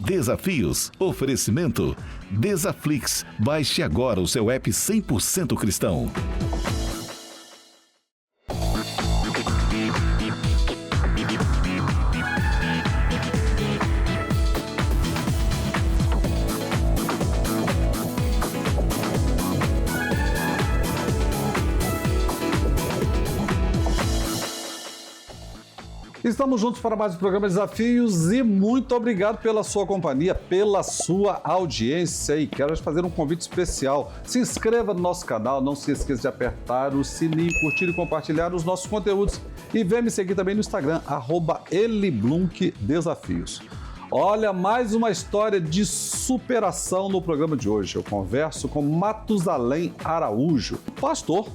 Desafios. Oferecimento. Desaflix. Baixe agora o seu app 100% cristão. Estamos juntos para mais um programa Desafios e muito obrigado pela sua companhia, pela sua audiência, e quero fazer um convite especial. Se inscreva no nosso canal, não se esqueça de apertar o sininho, curtir e compartilhar os nossos conteúdos e venha me seguir também no Instagram, @eliblunkdesafios. Olha, mais uma história de superação no programa de hoje. Eu converso com Matusalém Araújo, pastor.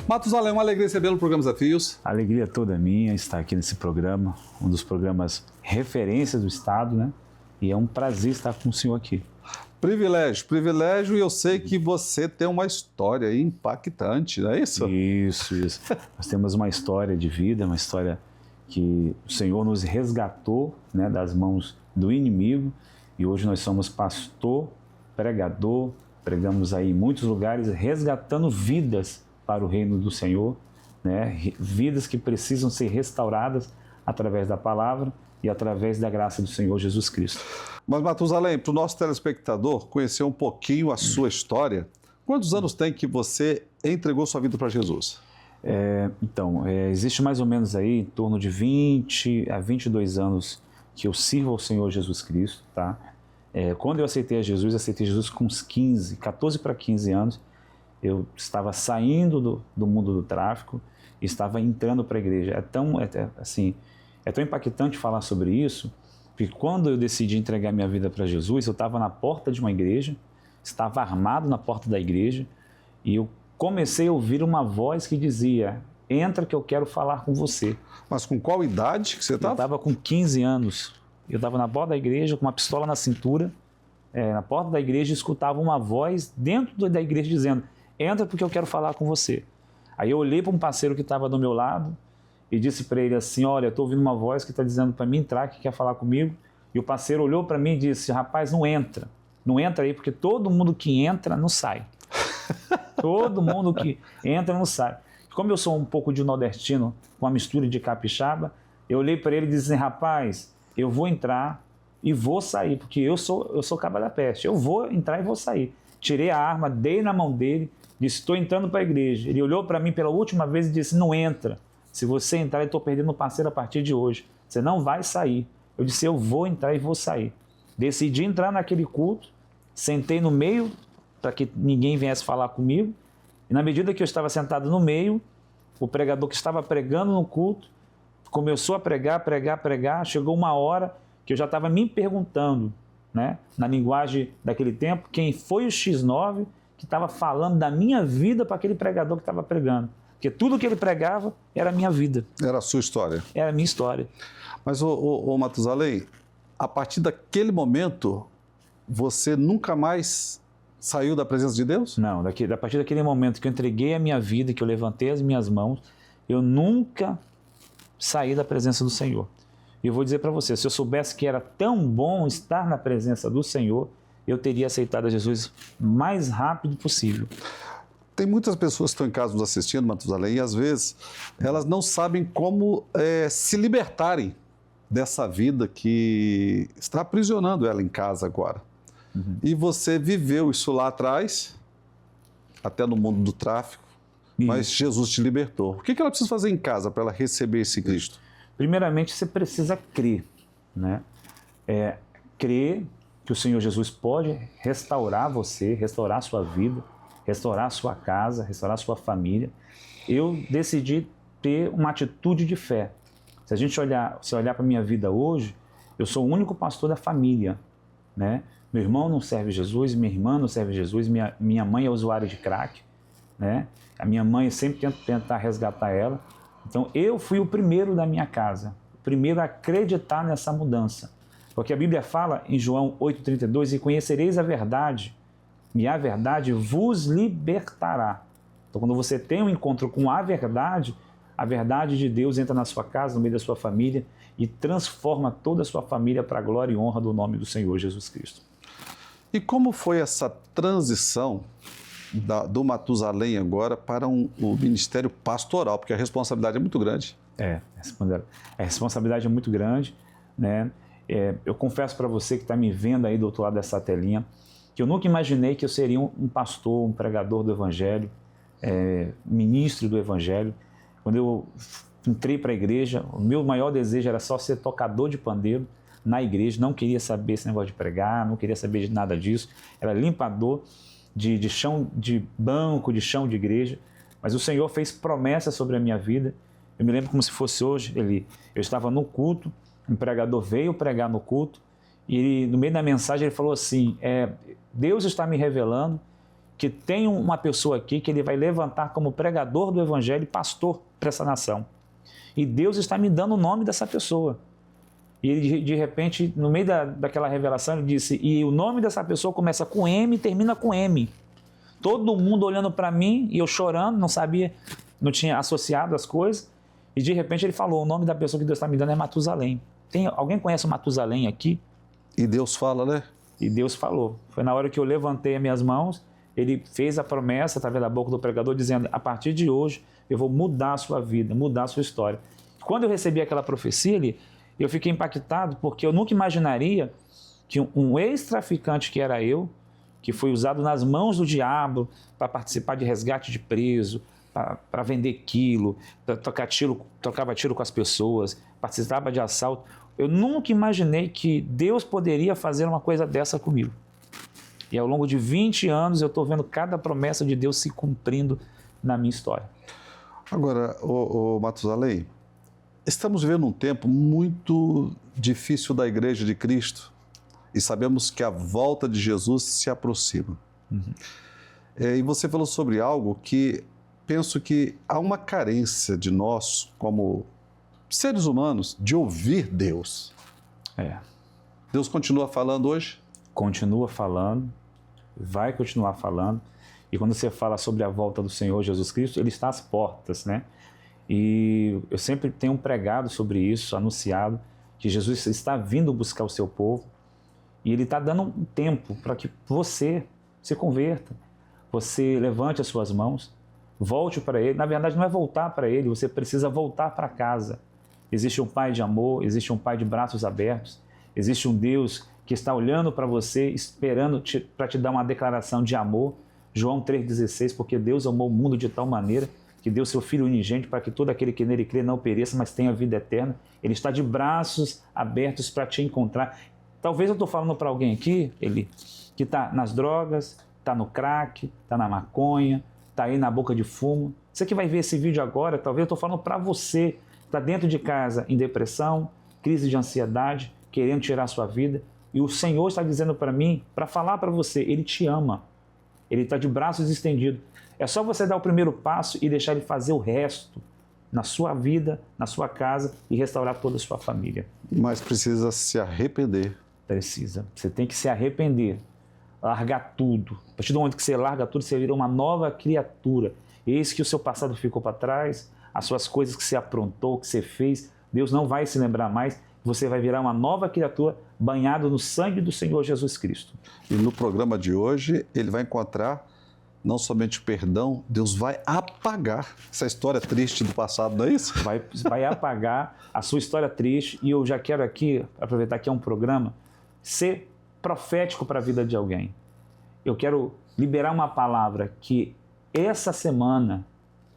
Matusalém, uma alegria recebê-lo no programa Desafios. A alegria toda é minha estar aqui nesse programa, um dos programas referências do Estado, né? E é um prazer estar com o senhor aqui. Privilégio, e eu sei que você tem uma história impactante, não é isso? Isso. Nós temos uma história de vida, uma história que o Senhor nos resgatou, né, das mãos do inimigo, e hoje nós somos pastor, pregador, pregamos aí em muitos lugares, resgatando vidas para o reino do Senhor, né? Vidas que precisam ser restauradas através da palavra e através da graça do Senhor Jesus Cristo. Mas, Matusalém, para o nosso telespectador conhecer um pouquinho a sua história, quantos anos tem que você entregou sua vida para Jesus? Existe mais ou menos aí em torno de 20 a 22 anos que eu sirvo ao Senhor Jesus Cristo, tá? Quando eu aceitei Jesus com uns 14 para 15 anos. Eu estava saindo do mundo do tráfico e estava entrando para a igreja. É tão impactante falar sobre isso, porque quando eu decidi entregar minha vida para Jesus, eu estava na porta de uma igreja, estava armado na porta da igreja, e eu comecei a ouvir uma voz que dizia: entra que eu quero falar com você. Mas com qual idade que você estava? Eu estava com 15 anos. Eu estava na porta da igreja com uma pistola na cintura, na porta da igreja, e escutava uma voz dentro da igreja dizendo: entra porque eu quero falar com você. Aí eu olhei para um parceiro que estava do meu lado e disse para ele assim: olha, eu estou ouvindo uma voz que está dizendo para mim entrar, que quer falar comigo. E o parceiro olhou para mim e disse: rapaz, não entra aí, porque todo mundo que entra não sai. Todo mundo que entra não sai. Como eu sou um pouco de nordestino, com a mistura de capixaba, eu olhei para ele e disse assim: rapaz, eu vou entrar e vou sair, porque eu sou caba da peste, eu vou entrar e vou sair. Tirei a arma, dei na mão dele, disse: estou entrando para a igreja. Ele olhou para mim pela última vez e disse: não entra. Se você entrar, eu estou perdendo o parceiro a partir de hoje. Você não vai sair. Eu disse: eu vou entrar e vou sair. Decidi entrar naquele culto, sentei no meio para que ninguém viesse falar comigo. E na medida que eu estava sentado no meio, o pregador que estava pregando no culto começou a pregar. Chegou uma hora que eu já estava me perguntando, né, na linguagem daquele tempo, quem foi o X9 que estava falando da minha vida para aquele pregador que estava pregando. Porque tudo que ele pregava era a minha vida. Era a sua história. Era a minha história. Mas, Matusalém, a partir daquele momento, você nunca mais saiu da presença de Deus? Não, a partir daquele momento que eu entreguei a minha vida, que eu levantei as minhas mãos, eu nunca saí da presença do Senhor. E eu vou dizer para você, se eu soubesse que era tão bom estar na presença do Senhor, eu teria aceitado a Jesus o mais rápido possível. Tem muitas pessoas que estão em casa nos assistindo, Matusalém, e às vezes elas não sabem como se libertarem dessa vida que está aprisionando ela em casa agora. Uhum. E você viveu isso lá atrás, até no mundo do tráfico, mas Jesus te libertou. O que ela precisa fazer em casa para ela receber esse Cristo? Primeiramente, você precisa crer, né? Crer que o Senhor Jesus pode restaurar você, restaurar a sua vida, restaurar a sua casa, restaurar a sua família. Eu decidi ter uma atitude de fé. Se a gente olhar para a minha vida hoje, eu sou o único pastor da família, né? Meu irmão não serve Jesus, minha irmã não serve Jesus, minha mãe é usuária de crack, né? A minha mãe, eu sempre tento tentar resgatar ela. Então, eu fui o primeiro da minha casa, o primeiro a acreditar nessa mudança. Porque a Bíblia fala em João 8,32, e conhecereis a verdade, e a verdade vos libertará. Então, quando você tem um encontro com a verdade de Deus entra na sua casa, no meio da sua família, e transforma toda a sua família para a glória e honra do nome do Senhor Jesus Cristo. E como foi essa transição do Matusalém agora para o ministério pastoral? Porque a responsabilidade é muito grande. A responsabilidade é muito grande, né? Eu confesso para você que está me vendo aí do outro lado dessa telinha, que eu nunca imaginei que eu seria um pastor, um pregador do Evangelho, ministro do Evangelho. Quando eu entrei para a igreja, o meu maior desejo era só ser tocador de pandeiro na igreja, não queria saber esse negócio de pregar, não queria saber de nada disso, era limpador de chão, de banco, de chão de igreja, mas o Senhor fez promessas sobre a minha vida. Eu me lembro como se fosse hoje, eu estava no culto, um pregador veio pregar no culto, e no meio da mensagem ele falou assim, Deus está me revelando que tem uma pessoa aqui que ele vai levantar como pregador do Evangelho e pastor para essa nação. E Deus está me dando o nome dessa pessoa. E ele, de repente, no meio daquela revelação, ele disse, e o nome dessa pessoa começa com M e termina com M. Todo mundo olhando para mim e eu chorando, não sabia, não tinha associado as coisas. E de repente ele falou, o nome da pessoa que Deus está me dando é Matusalém. Alguém conhece o Matusalém aqui? E Deus fala, né? E Deus falou. Foi na hora que eu levantei as minhas mãos, ele fez a promessa através da boca do pregador, dizendo, a partir de hoje eu vou mudar a sua vida, mudar a sua história. Quando eu recebi aquela profecia, eu fiquei impactado, porque eu nunca imaginaria que um ex-traficante que era eu, que foi usado nas mãos do diabo para participar de resgate de preso, para vender quilo, trocava tiro com as pessoas, participava de assalto. Eu nunca imaginei que Deus poderia fazer uma coisa dessa comigo. E ao longo de 20 anos eu estou vendo cada promessa de Deus se cumprindo na minha história. Agora, Matusalém, estamos vivendo um tempo muito difícil da Igreja de Cristo e sabemos que a volta de Jesus se aproxima. E você falou sobre algo que penso que há uma carência de nós, como seres humanos, de ouvir Deus. Deus continua falando hoje? Continua falando, vai continuar falando. E quando você fala sobre a volta do Senhor Jesus Cristo, Ele está às portas, né? E eu sempre tenho pregado sobre isso, anunciado, que Jesus está vindo buscar o seu povo e Ele está dando um tempo para que você se converta, você levante as suas mãos, volte para Ele. Na verdade, não é voltar para Ele, você precisa voltar para casa. Existe um Pai de amor, existe um Pai de braços abertos, existe um Deus que está olhando para você, esperando para te dar uma declaração de amor. João 3,16, porque Deus amou o mundo de tal maneira que deu seu Filho unigênito para que todo aquele que nele crê não pereça, mas tenha vida eterna. Ele está de braços abertos para te encontrar. Talvez eu estou falando para alguém aqui, que está nas drogas, está no crack, está na maconha, está aí na boca de fumo. Você que vai ver esse vídeo agora, talvez eu estou falando para você, está dentro de casa em depressão, crise de ansiedade, querendo tirar a sua vida. E o Senhor está dizendo para mim, para falar para você, Ele te ama. Ele está de braços estendidos. É só você dar o primeiro passo e deixar Ele fazer o resto na sua vida, na sua casa e restaurar toda a sua família. Mas precisa se arrepender. Precisa. Você tem que se arrepender, largar tudo. A partir do momento que você larga tudo, você vira uma nova criatura. Eis que o seu passado ficou para trás, as suas coisas que você aprontou, que você fez, Deus não vai se lembrar mais. Você vai virar uma nova criatura banhado no sangue do Senhor Jesus Cristo. E no programa de hoje, ele vai encontrar não somente o perdão, Deus vai apagar essa história triste do passado, não é isso? Vai apagar a sua história triste. E eu já quero aqui, aproveitar que é um programa, ser profético para a vida de alguém. Eu quero liberar uma palavra que essa semana,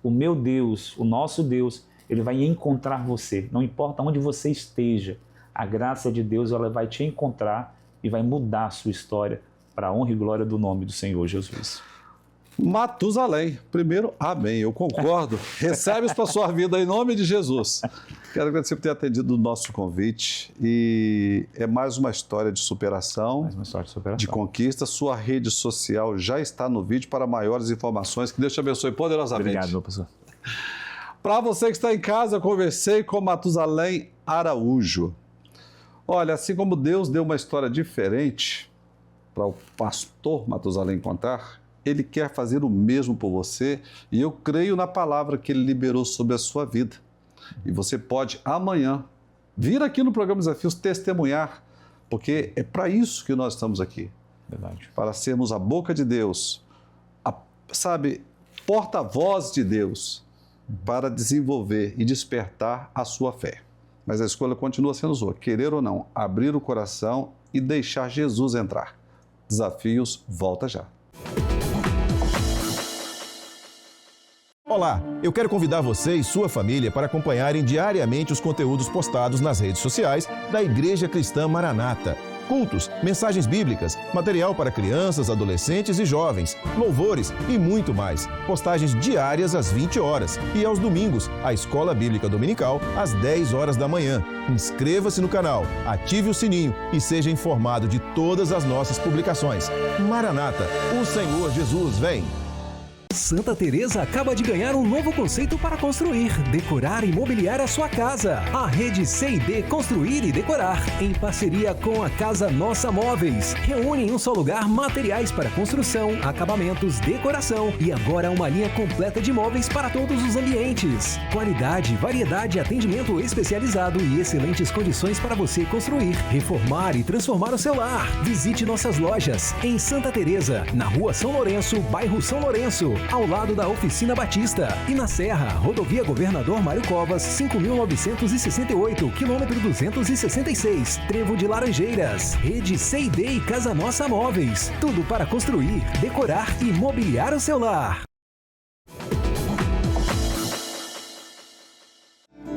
o meu Deus, o nosso Deus, Ele vai encontrar você. Não importa onde você esteja, a graça de Deus ela vai te encontrar e vai mudar a sua história para a honra e glória do nome do Senhor Jesus. Matusalém. Primeiro, amém. Eu concordo. Recebe isso para a sua vida em nome de Jesus. Quero agradecer por ter atendido o nosso convite. E é mais uma história de superação, de conquista. Sua rede social já está no vídeo para maiores informações. Que Deus te abençoe poderosamente. Obrigado, meu pastor. Para você que está em casa, eu conversei com Matusalém Araújo. Olha, assim como Deus deu uma história diferente para o pastor Matusalém contar, Ele quer fazer o mesmo por você e eu creio na palavra que Ele liberou sobre a sua vida. E você pode amanhã vir aqui no programa Desafios testemunhar, porque é para isso que nós estamos aqui. Verdade. Para sermos a boca de Deus, porta-voz de Deus, para desenvolver e despertar a sua fé. Mas a escolha continua sendo sua, querer ou não, abrir o coração e deixar Jesus entrar. Desafios, volta já. Olá, eu quero convidar você e sua família para acompanharem diariamente os conteúdos postados nas redes sociais da Igreja Cristã Maranata. Cultos, mensagens bíblicas, material para crianças, adolescentes e jovens, louvores e muito mais. Postagens diárias às 20 horas e aos domingos, a Escola Bíblica Dominical às 10 horas da manhã. Inscreva-se no canal, ative o sininho e seja informado de todas as nossas publicações. Maranata, o Senhor Jesus vem! Santa Teresa acaba de ganhar um novo conceito para construir, decorar e mobiliar a sua casa. A rede C&D Construir e Decorar, em parceria com a Casa Nossa Móveis, reúne em um só lugar materiais para construção, acabamentos, decoração e agora uma linha completa de móveis para todos os ambientes. Qualidade, variedade, atendimento especializado e excelentes condições para você construir, reformar e transformar o seu lar. Visite nossas lojas em Santa Teresa, na Rua São Lourenço, bairro São Lourenço, ao lado da Oficina Batista, e na Serra, Rodovia Governador Mário Covas, 5.968, quilômetro 266, Trevo de Laranjeiras. Rede C&D e Casa Nossa Móveis, tudo para construir, decorar e mobiliar o seu lar.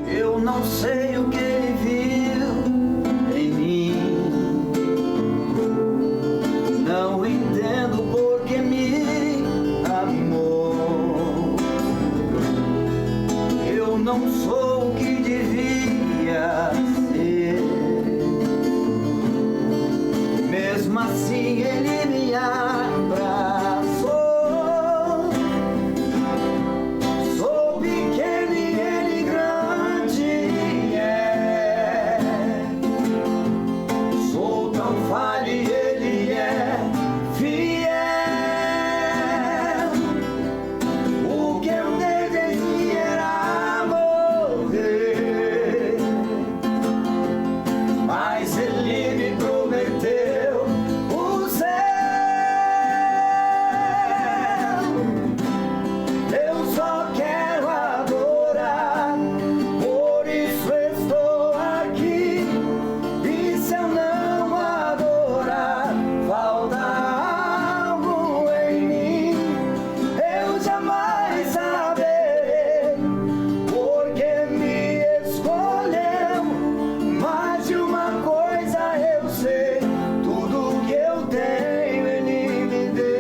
Eu não sei o que ele viu em mim, não entendo por que me amou. Eu não sou o que devia ser, mesmo assim ele me abraçou. Sou pequeno e ele grande é, sou tão falho e ele é fiel. O que eu desejei era morrer, mas ele me prometeu o céu. Eu só quero adorar, por isso estou aqui. E se eu não adorar, falta algo em mim. Eu jamais saberei porque me escolheu. Mas de uma coisa eu sei, tudo que eu tenho ele me deu.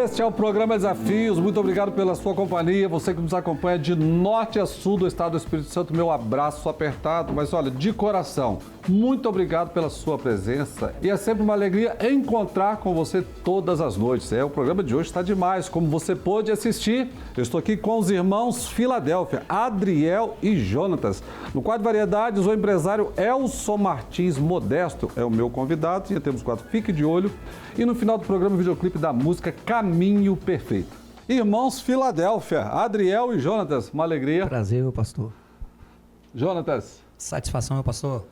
Este é o programa Desafios. Muito obrigado pela sua companhia. Você que nos acompanha de norte a sul do estado do Espírito Santo, meu abraço apertado. Mas olha, de coração, muito obrigado pela sua presença. E é sempre uma alegria encontrar com você todas as noites. O programa de hoje está demais. Como você pôde assistir, eu estou aqui com os irmãos Filadélfia, Adriel e Jonatas. No quadro Variedades, o empresário Elson Martins Modesto é o meu convidado. E temos o quadro Fique de Olho. E no final do programa, o videoclipe da música Caminho Perfeito. Irmãos Filadélfia, Adriel e Jonatas, uma alegria. Prazer, meu pastor. Jonatas, Satisfação, meu pastor.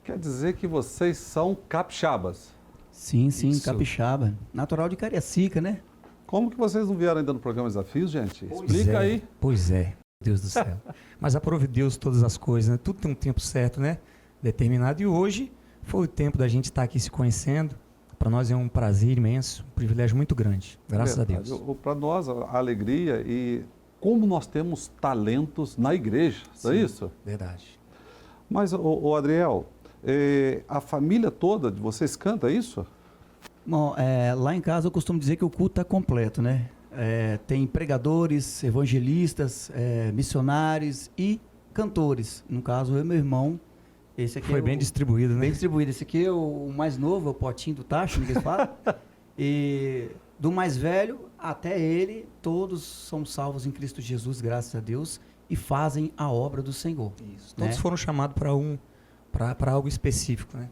quer dizer que vocês são capixabas. Sim, sim, Isso. capixaba. Natural de Cariacica, né? Como que vocês não vieram ainda no programa Desafios, gente? Explica aí. Pois é, Deus do céu. Mas aprove Deus todas as coisas, né? Tudo tem um tempo certo, né? Determinado. E hoje foi o tempo da gente estar aqui se conhecendo. Para nós é um prazer imenso, um privilégio muito grande. Graças a Deus. Para nós, a alegria e como nós temos talentos na igreja, não é isso? Verdade. Mas, o Adriel, a família toda de vocês canta isso? Bom, lá em casa eu costumo dizer que o culto está completo, né? Tem pregadores, evangelistas, missionários e cantores. No caso, eu e meu irmão. Esse aqui Foi bem distribuído, né? Bem distribuído. Esse aqui é o mais novo, é o potinho do tacho, ninguém fala. E do mais velho até ele, todos são salvos em Cristo Jesus, graças a Deus, e fazem a obra do Senhor. Isso. Né? Todos foram chamados para algo específico, né?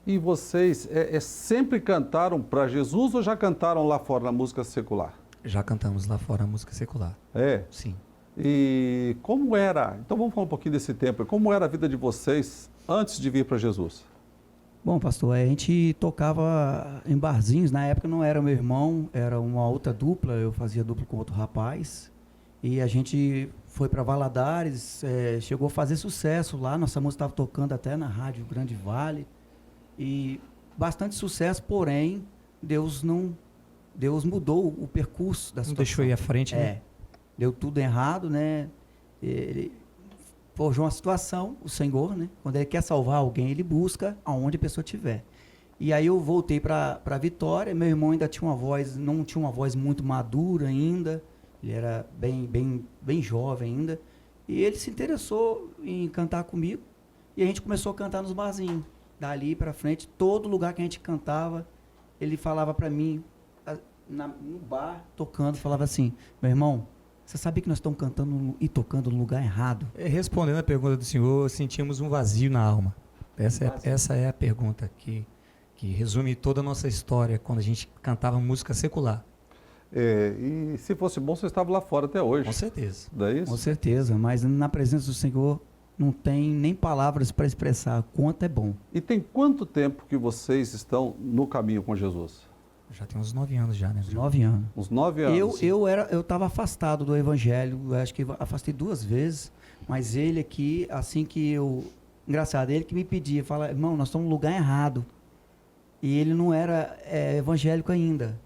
E vocês sempre cantaram para Jesus ou já cantaram lá fora na música secular? Já cantamos lá fora a música secular. É. Sim. E como era, então vamos falar um pouquinho desse tempo, como era a vida de vocês antes de vir para Jesus? Bom, pastor, a gente tocava em barzinhos, na época não era meu irmão, era uma outra dupla, eu fazia dupla com outro rapaz, e a gente foi para Valadares, chegou a fazer sucesso lá, nossa música estava tocando até na Rádio Grande Vale, e bastante sucesso, porém, Deus mudou o percurso da situação. Não deixou ir à frente, né? Deu tudo errado, né? Ele forjou uma situação, o Senhor, né? Quando Ele quer salvar alguém, Ele busca aonde a pessoa estiver. E aí eu voltei para Vitória, meu irmão ainda tinha não tinha uma voz muito madura ainda, ele era bem jovem ainda, e ele se interessou em cantar comigo, e a gente começou a cantar nos barzinhos. Dali para frente, todo lugar que a gente cantava, ele falava para mim, no bar, tocando, falava assim, meu irmão, você sabia que nós estamos cantando e tocando no lugar errado? Respondendo a pergunta do senhor, sentimos um vazio na alma. Essa é a pergunta que resume toda a nossa história quando a gente cantava música secular. E se fosse bom, você estava lá fora até hoje. Com certeza. Não é isso? Com certeza, mas na presença do Senhor não tem nem palavras para expressar quanto é bom. E tem quanto tempo que vocês estão no caminho com Jesus? Já tem uns 9 anos já, né? 9 anos. Uns 9 anos. Eu estava afastado do Evangelho, eu acho que afastei 2 vezes, mas ele aqui, assim que engraçado, ele que me pedia, fala, irmão, nós estamos no lugar errado. E ele não era evangélico ainda.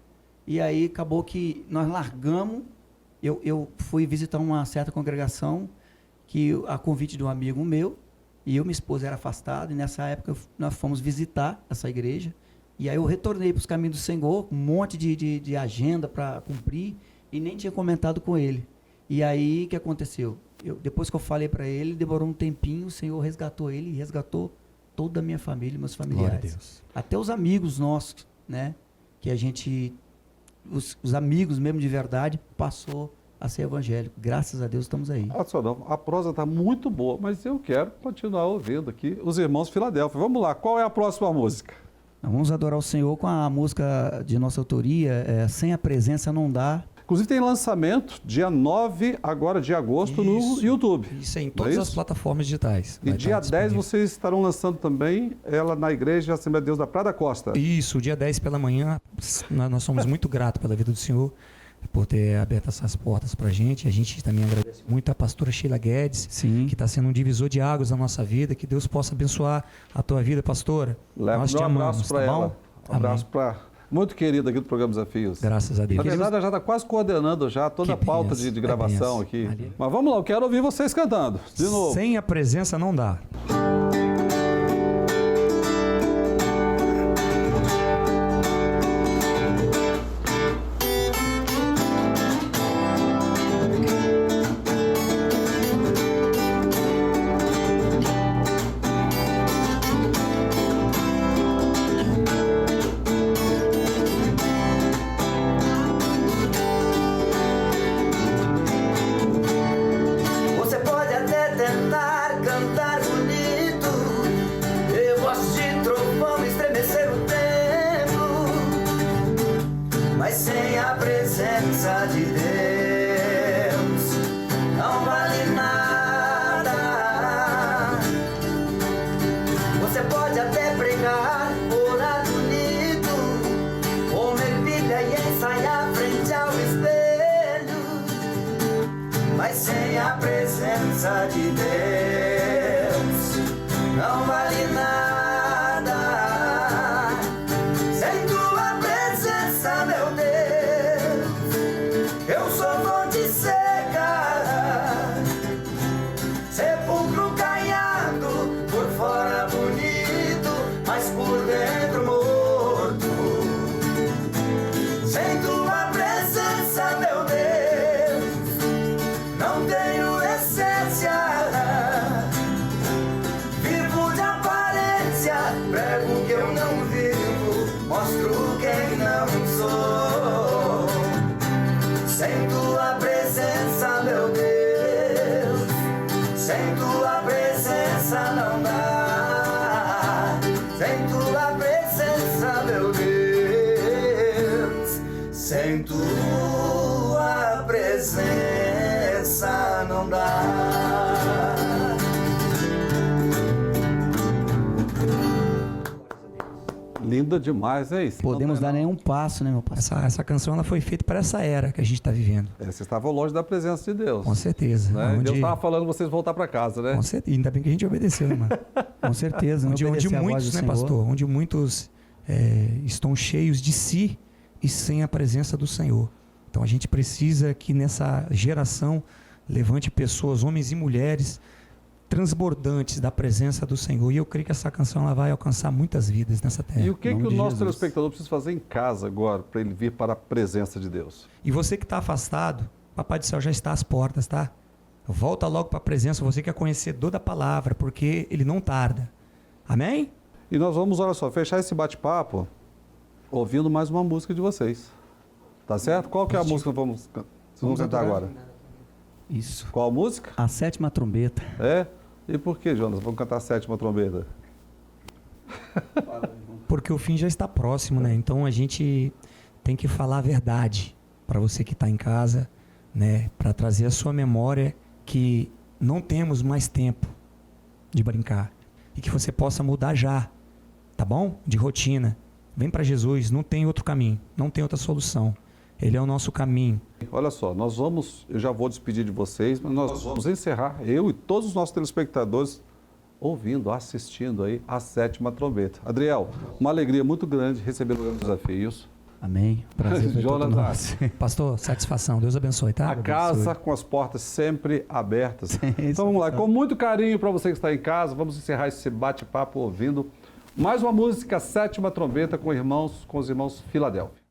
E aí acabou que nós largamos, eu fui visitar uma certa congregação, que a convite de um amigo meu, e eu e minha esposa era afastado, e nessa época nós fomos visitar essa igreja, e aí eu retornei para os caminhos do Senhor, um monte de agenda para cumprir, e nem tinha comentado com ele. E aí, o que aconteceu? Depois que eu falei para ele, demorou um tempinho, o Senhor resgatou ele e resgatou toda a minha família, meus familiares. Glória a Deus. Até os amigos nossos, né? Que a gente, os amigos mesmo de verdade, passou a ser evangélico. Graças a Deus estamos aí. A prosa está muito boa, mas eu quero continuar ouvindo aqui os irmãos Filadélfia. Vamos lá, qual é a próxima música? Vamos adorar o Senhor com a música de nossa autoria, Sem a Presença Não Dá. Inclusive tem lançamento dia 9 agora de agosto no YouTube. Isso é em todas as plataformas digitais. E dia 10 vocês estarão lançando também ela na Igreja Assembleia de Deus da Praia da Costa. Isso, dia 10 pela manhã. Nós somos muito gratos pela vida do Senhor, por ter aberto essas portas para a gente. A gente também agradece muito a pastora Sheila Guedes, sim, que está sendo um divisor de águas na nossa vida. Que Deus possa abençoar a tua vida, pastora. Nós te amamos, abraço para ela. Um abraço para muito querida aqui do programa Desafios. Graças a Deus. Na verdade, ela já está quase coordenando já toda a pauta de gravação aqui. Mas vamos lá, eu quero ouvir vocês cantando. De novo. Sem a presença não dá. Sem tua presença Linda demais, é isso. Podemos dar nenhum passo, né, meu pastor? Essa canção ela foi feita para essa era que a gente está vivendo. Vocês estavam longe da presença de Deus. Com certeza. Né? Deus estava falando vocês voltar para casa, né? Com certeza. Ainda bem que a gente obedeceu, né, mano? Com certeza. Não Onde muitos, né, pastor? Onde muitos estão cheios de si e sem a presença do Senhor. Então a gente precisa que nessa geração levante pessoas, homens e mulheres, transbordantes da presença do Senhor. E eu creio que essa canção ela vai alcançar muitas vidas nessa terra. E o que o nosso telespectador precisa fazer em casa agora para ele vir para a presença de Deus? E você que está afastado, Papai do Céu já está às portas, tá? Volta logo para a presença, você que é conhecedor da palavra, porque ele não tarda. Amém? E nós vamos, olha só, fechar esse bate-papo ouvindo mais uma música de vocês. Tá certo? Qual que é a música que vocês vão cantar agora? Isso. Qual música? A Sétima Trombeta. É? E por que, Jonas? Vamos cantar a Sétima Trombeta? Porque o fim já está próximo, né? Então a gente tem que falar a verdade para você que está em casa, né? Para trazer a sua memória que não temos mais tempo de brincar e que você possa mudar já, tá bom? De rotina. Vem para Jesus, não tem outro caminho, não tem outra solução. Ele é o nosso caminho. Olha só, eu já vou despedir de vocês, mas nós vamos encerrar, eu e todos os nossos telespectadores, ouvindo, assistindo aí a Sétima Trombeta. Adriel, uma alegria muito grande receber os desafios. Amém. Prazer foi todo nosso. Pastor, satisfação. Deus abençoe, tá? A casa com as portas sempre abertas. Então vamos lá, com muito carinho para você que está em casa, vamos encerrar esse bate-papo ouvindo mais uma música, Sétima Trombeta, com os irmãos Filadélfia.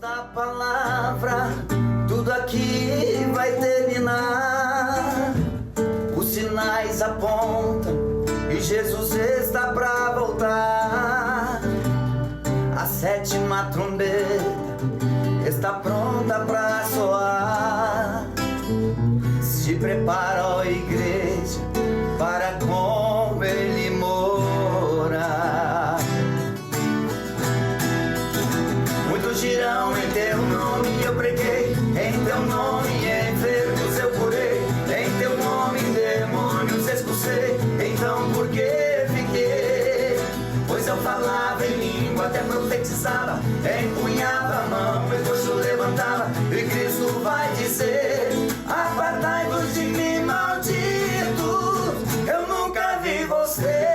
Da palavra, tudo aqui vai terminar. Os sinais apontam e Jesus está para voltar. A sétima trombeta está pronta para soar. Se prepara, ó igreja, para com ele morar. Girão em teu nome eu preguei, em teu nome enfermos eu curei, em teu nome demônios expulsei, então por que fiquei? Pois eu falava em língua, até profetizava, empunhava a mão e coxo levantava, e Cristo vai dizer, apartai-vos de mim, maldito, eu nunca vi você.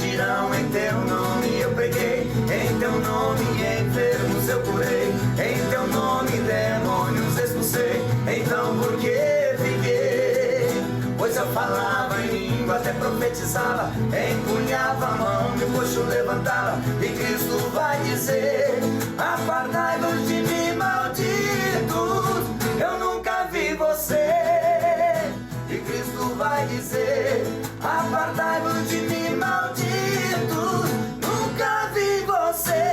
Girão em teu nome eu preguei, em teu nome enfermos eu curei, em teu nome demônios expulsei, então por que fiquei? Pois eu falava em língua, até profetizava, empunhava a mão e o coxo levantava, e Cristo vai dizer, apartai-vos de mim, malditos, eu nunca vi você. E Cristo vai dizer, apartai-vos de mim, malditos, nunca vi você.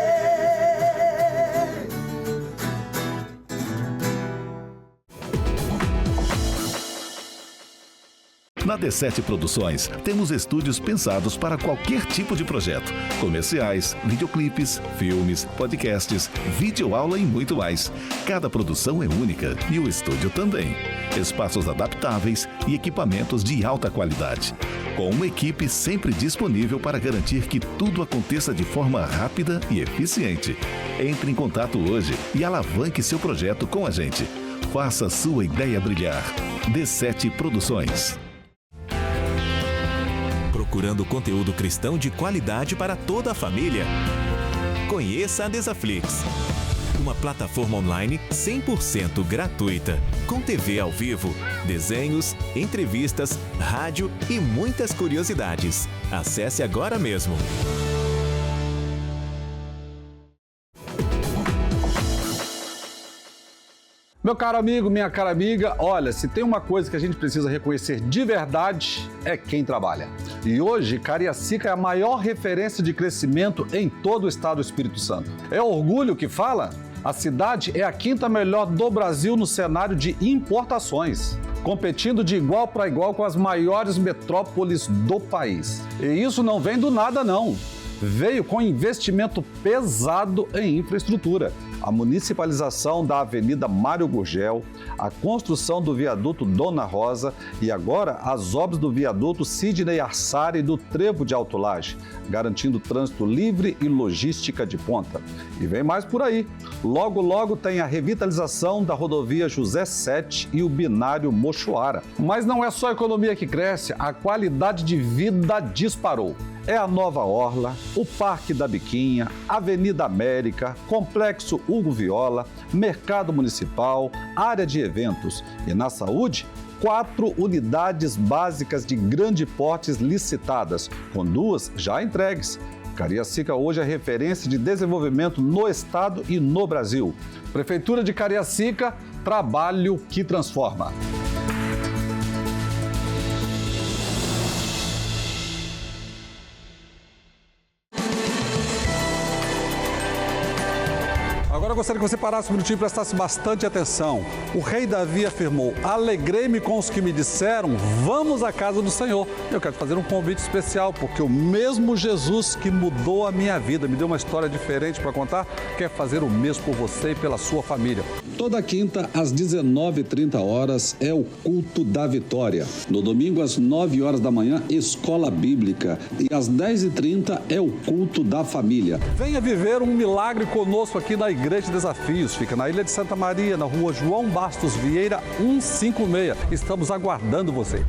Na D7 Produções, temos estúdios pensados para qualquer tipo de projeto. Comerciais, videoclipes, filmes, podcasts, videoaula e muito mais. Cada produção é única e o estúdio também. Espaços adaptáveis e equipamentos de alta qualidade. Com uma equipe sempre disponível para garantir que tudo aconteça de forma rápida e eficiente. Entre em contato hoje e alavanque seu projeto com a gente. Faça sua ideia brilhar. D7 Produções. Procurando conteúdo cristão de qualidade para toda a família? Conheça a Desaflix, uma plataforma online 100% gratuita, com TV ao vivo, desenhos, entrevistas, rádio e muitas curiosidades. Acesse agora mesmo. Meu caro amigo, minha cara amiga, olha, se tem uma coisa que a gente precisa reconhecer de verdade, é quem trabalha. E hoje, Cariacica é a maior referência de crescimento em todo o estado do Espírito Santo. É orgulho que fala? A cidade é a quinta melhor do Brasil no cenário de importações, competindo de igual para igual com as maiores metrópoles do país. E isso não vem do nada, não. Veio com investimento pesado em infraestrutura. a municipalização da Avenida Mário Gurgel, a construção do viaduto Dona Rosa e agora as obras do viaduto Sidney Arçari do Trevo de Alto Laje, garantindo trânsito livre e logística de ponta. E vem mais por aí. Logo, logo tem a revitalização da rodovia José Sete e o binário Mochoara. Mas não é só a economia que cresce, a qualidade de vida disparou. É a Nova Orla, o Parque da Biquinha, Avenida América, Complexo Hugo Viola, Mercado Municipal, área de eventos. E na saúde, 4 unidades básicas de grande porte licitadas, com 2 já entregues. Cariacica hoje é referência de desenvolvimento no estado e no Brasil. Prefeitura de Cariacica, trabalho que transforma. Agora eu gostaria que você parasse um minutinho e prestasse bastante atenção. O rei Davi afirmou: alegrei-me com os que me disseram, vamos à casa do Senhor. Eu quero te fazer um convite especial, porque o mesmo Jesus que mudou a minha vida, me deu uma história diferente para contar, quer fazer o mesmo por você e pela sua família. Toda quinta, às 19h30, é o culto da vitória. No domingo, às 9h da manhã, escola bíblica. E às 10h30 é o culto da família. Venha viver um milagre conosco aqui na Igreja Desafios. Fica na Ilha de Santa Maria, na rua João Bastos Vieira, 156. Estamos aguardando você.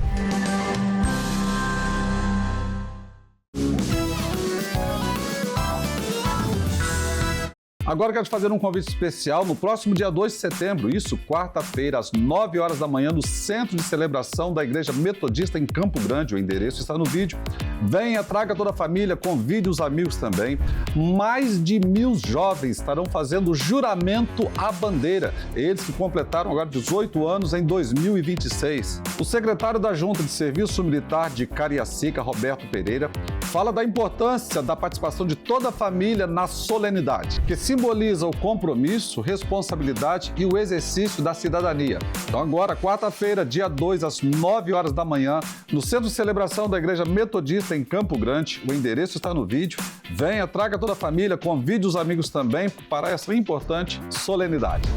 Agora quero te fazer um convite especial no próximo dia 2 de setembro, isso, quarta-feira, às 9h da manhã, no Centro de Celebração da Igreja Metodista em Campo Grande. O endereço está no vídeo. Venha, traga toda a família, convide os amigos também. Mais de 1.000 jovens estarão fazendo juramento à bandeira. Eles que completaram agora 18 anos em 2026. O secretário da Junta de Serviço Militar de Cariacica, Roberto Pereira, fala da importância da participação de toda a família na solenidade, que simboliza o compromisso, responsabilidade e o exercício da cidadania. Então agora, quarta-feira, dia 2, às 9h da manhã, no Centro de Celebração da Igreja Metodista em Campo Grande. O endereço está no vídeo. Venha, traga toda a família, convide os amigos também para essa importante solenidade.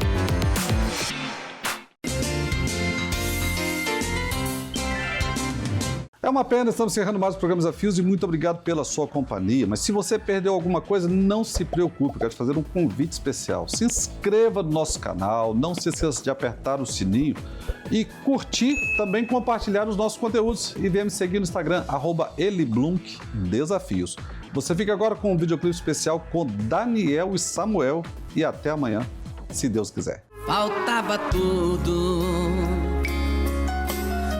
É uma pena, estamos encerrando mais o programa Desafios e muito obrigado pela sua companhia. Mas se você perdeu alguma coisa, não se preocupe, eu quero te fazer um convite especial. Se inscreva no nosso canal, não se esqueça de apertar o sininho e curtir, também compartilhar os nossos conteúdos. E venha me seguir no Instagram, @eliblunk_desafios. Você fica agora com um videoclipe especial com Daniel e Samuel e até amanhã, se Deus quiser. Faltava tudo,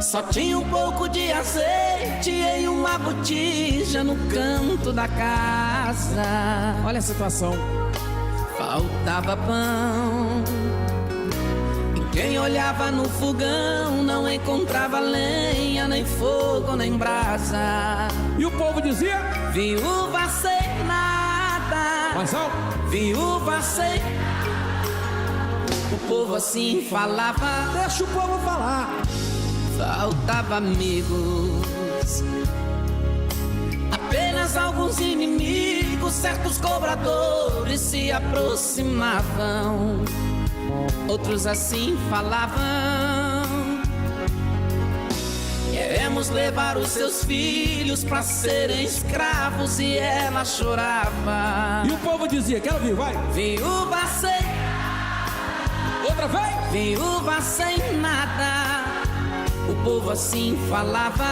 só tinha um pouco de azeite em uma botija no canto da casa. Olha a situação. Faltava pão, e quem olhava no fogão não encontrava lenha, nem fogo, nem brasa. E o povo dizia: viúva sem nada. Mais alto. Viúva sem. O povo assim falava. Deixa o povo falar. Faltava amigos, apenas alguns inimigos, certos cobradores se aproximavam, outros assim falavam: queremos levar os seus filhos para serem escravos, e ela chorava. E o povo dizia: quero vir, vai. Viúva sem. Outra vez. Viúva sem nada. O povo assim falava.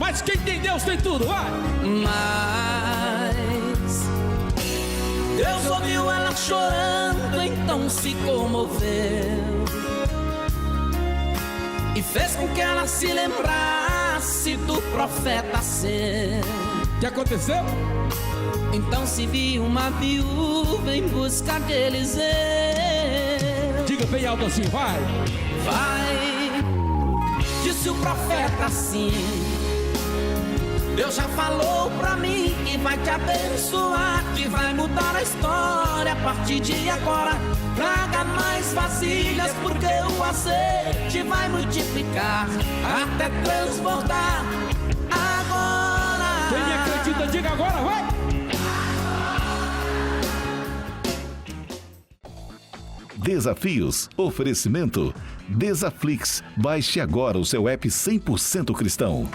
Mas quem tem Deus tem tudo, vai! Mas Deus ouviu ela chorando, então se comoveu e fez com que ela se lembrasse do profeta seu. O que aconteceu? Então se viu uma viúva em busca de Eliseu. Diga bem alto assim, vai! Vai! Disse o profeta assim: Deus já falou pra mim que vai te abençoar, que vai mudar a história a partir de agora. Traga mais vasilhas, porque o azeite vai multiplicar até transbordar. Agora. Quem acredita, diga agora, vai! Desafios. Oferecimento. Desaflix. Baixe agora o seu app 100% cristão.